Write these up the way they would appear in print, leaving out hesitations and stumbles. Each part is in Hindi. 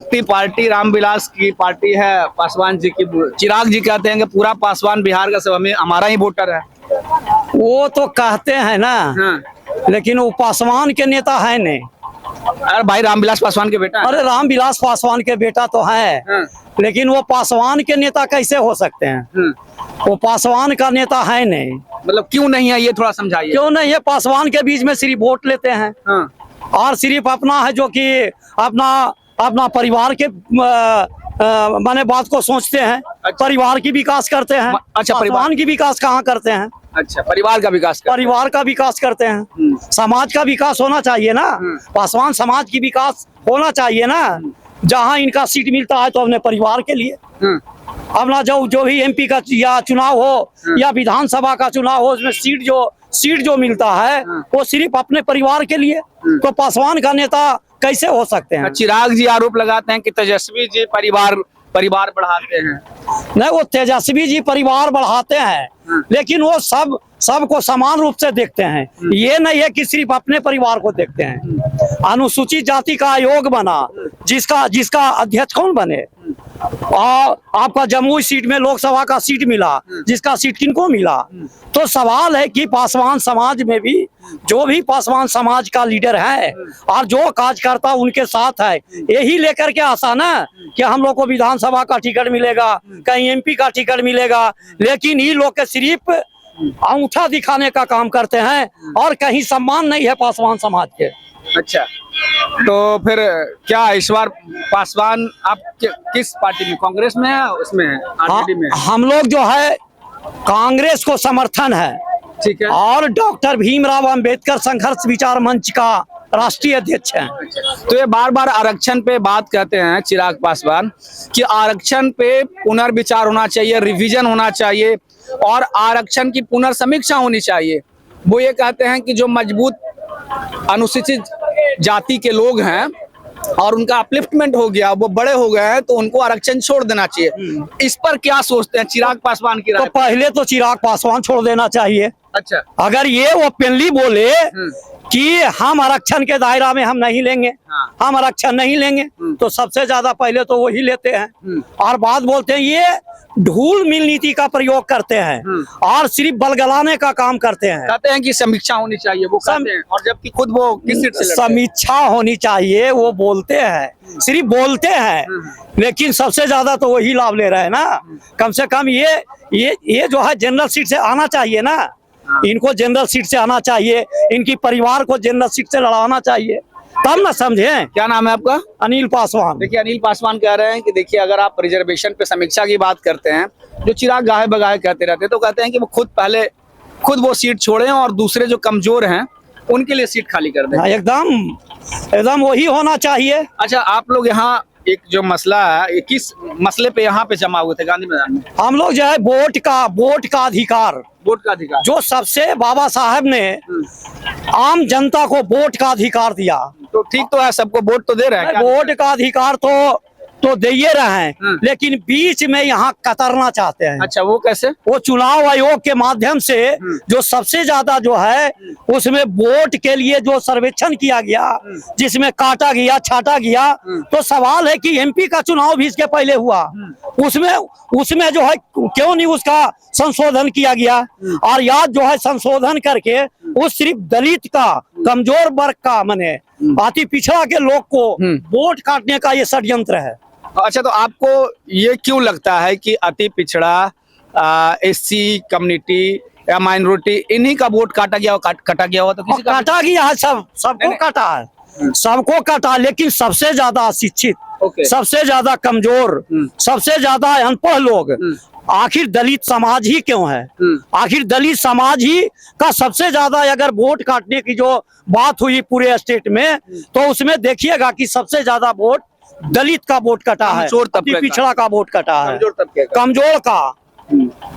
पार्टी रामविलास की पार्टी है, पासवान जी की। चिराग जी कहते हैं कि पूरा पासवान बिहार का सब हमें हमारा ही वोटर है। वो तो कहते हैं ना, हाँ। लेकिन वो पासवान के नेता है नहीं। अरे भाई रामविलास पासवान के बेटा है। अरे रामविलास पासवान के बेटा तो है, हाँ। लेकिन वो पासवान के नेता कैसे हो सकते हैं? वो पासवान का नेता है नहीं। मतलब क्यों नहीं है ये थोड़ा समझाइए। क्यों नहीं है? पासवान के बीच में सिर्फ वोट लेते हैं। हाँ। और सिर्फ अपना है जो कि अपना अपना परिवार के माने बात को सोचते हैं। अच्छा। परिवार की विकास करते हैं। अच्छा, पासवान की विकास कहाँ करते हैं? अच्छा, परिवार का विकास कर। परिवार का विकास करते हैं। समाज का विकास होना चाहिए ना। पासवान समाज की विकास होना चाहिए ना। जहाँ इनका सीट मिलता है तो अपने परिवार के लिए, अपना जो भी एमपी का या चुनाव हो या विधानसभा का चुनाव हो, उसमें सीट जो मिलता है वो सिर्फ अपने परिवार के लिए। तो पासवान का नेता कैसे हो सकते हैं? चिराग जी आरोप लगाते हैं कि तेजस्वी जी परिवार बढ़ाते हैं। नहीं, वो तेजस्वी जी परिवार बढ़ाते हैं, लेकिन वो सबको समान रूप से देखते हैं। ये नहीं है कि सिर्फ अपने परिवार को देखते हैं। अनुसूचित जाति का आयोग बना, जिसका अध्यक्ष कौन बने? और आपका जमुई सीट में लोकसभा का सीट मिला, जिसका सीट किनको मिला? तो सवाल है कि पासवान समाज में भी जो भी पासवान समाज का लीडर है और जो कार्यकर्ता उनके साथ है, यही लेकर के आशा ना कि हम लोग को विधानसभा का टिकट मिलेगा, कहीं एमपी का टिकट मिलेगा, लेकिन ये लोग के सिर्फ अंगूठा दिखाने का काम करते हैं और कहीं सम्मान नहीं है पासवान समाज के। अच्छा, तो फिर क्या इस बार पासवान आप किस पार्टी में? कांग्रेस में है, उसमें है, आरजेडी में है? हम लोग जो है कांग्रेस को समर्थन है। ठीक है। और डॉक्टर भीमराव अंबेडकर संघर्ष विचार मंच का राष्ट्रीय अध्यक्ष हैं। तो ये बार बार आरक्षण पे बात कहते हैं चिराग पासवान कि आरक्षण पे पुनर्विचार होना चाहिए, रिवीजन होना चाहिए और आरक्षण की पुनर्समीक्षा होनी चाहिए। वो ये कहते हैं कि जो मजबूत अनुसूचित जाति के लोग हैं और उनका अपलिफ्टमेंट हो गया, वो बड़े हो गए हैं, तो उनको आरक्षण छोड़ देना चाहिए। इस पर क्या सोचते हैं चिराग पासवान की राय? तो पहले तो चिराग पासवान छोड़ देना चाहिए। अच्छा। अगर ये ओपनली बोले कि हम आरक्षण के दायरा में हम नहीं लेंगे, हम आरक्षण नहीं लेंगे, तो सबसे ज्यादा पहले तो वही लेते हैं। और बात बोलते हैं ये ढूल मिल नीति का प्रयोग करते हैं और सिर्फ बलगलाने का काम करते हैं। कहते हैं कि समीक्षा होनी चाहिए, वो कहते हैं, और जबकि खुद वो किस सीट से लड़ते हैं? समीक्षा होनी चाहिए वो बोलते हैं, सिर्फ बोलते हैं, लेकिन सबसे ज्यादा तो वही लाभ ले रहे हैं ना। कम से कम ये जो है जनरल सीट से आना चाहिए ना। इनको जनरल सीट से आना चाहिए, इनकी परिवार को जनरल सीट से लड़ाना चाहिए, तब ना समझे। क्या नाम है आपका? अनिल पासवान। देखिए अनिल पासवान कह रहे हैं कि देखिए अगर आप रिजर्वेशन पे समीक्षा की बात करते हैं, जो चिराग गाहे बगाहे कहते रहते हैं, तो कहते हैं कि वो खुद वो सीट छोड़ें और दूसरे जो कमजोर हैं उनके लिए सीट खाली कर दें। एकदम वही होना चाहिए। अच्छा, आप लोग यहाँ एक जो मसला है, ये किस मसले पे यहाँ पे जमा हुए थे गांधी मैदान में? हम लोग जो है वोट का अधिकार, जो सबसे बाबा साहब ने आम जनता को वोट का अधिकार दिया, तो ठीक तो है, सबको वोट तो दे रहे हैं। वोट का अधिकार तो दे ही रहे हैं, लेकिन बीच में यहाँ कतरना चाहते हैं। अच्छा, वो कैसे? वो चुनाव आयोग के माध्यम से जो सबसे ज्यादा जो है उसमें वोट के लिए जो सर्वेक्षण किया गया, जिसमें काटा गया छाटा गया, तो सवाल है कि एमपी का चुनाव भी इसके पहले हुआ, उसमें जो है क्यों नहीं उसका संशोधन किया गया? और याद जो है संशोधन करके वो सिर्फ दलित का, कमजोर वर्ग का, माने अति पिछड़ा के लोग को वोट काटने का ये षड्यंत्र है। अच्छा, तो आपको ये क्यों लगता है कि अति पिछड़ा, एससी कम्युनिटी या माइनॉरिटी, इन्हीं का वोट कटा गया हो? तो किसी का काटा गया है, सबको काटा है, सबको काटा, लेकिन सबसे ज्यादा अशिक्षित, सबसे ज्यादा कमजोर, सबसे ज्यादा अनपढ़ लोग आखिर दलित समाज ही क्यों है? आखिर दलित समाज ही का सबसे ज्यादा अगर वोट काटने की जो बात हुई पूरे स्टेट में, तो उसमें देखिएगा कि सबसे ज्यादा वोट दलित का वोट कटा है, पिछड़ा का वोट कटा है, कमजोर का।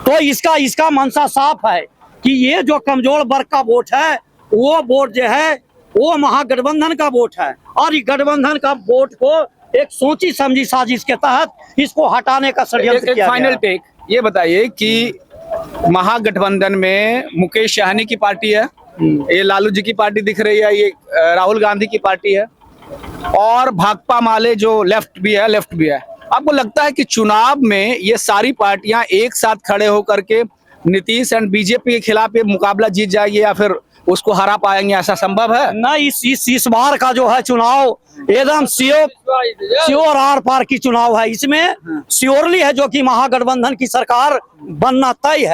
तो इसका मंशा साफ है कि ये जो कमजोर वर्ग का वोट है, वो वोट जो है वो महागठबंधन का वोट है, और इस गठबंधन का वोट को एक सोची समझी साजिश के तहत इसको हटाने का षड्यंत्र किया गया। फाइनल टेक ये बताइए कि महागठबंधन में मुकेश सहनी की पार्टी है, ये लालू जी की पार्टी दिख रही है, ये राहुल गांधी की पार्टी है, और भाकपा माले जो लेफ्ट भी है। आपको लगता है कि चुनाव में ये सारी पार्टियां एक साथ खड़े होकर के नीतीश एंड बीजेपी के खिलाफ ये मुकाबला जीत जाएगी या फिर उसको हरा पाएंगे, ऐसा संभव है? ना, इस बार का जो है चुनाव एकदम श्योर आर पार की चुनाव है। इसमें श्योरली है जो कि महागठबंधन की सरकार बनना तय है।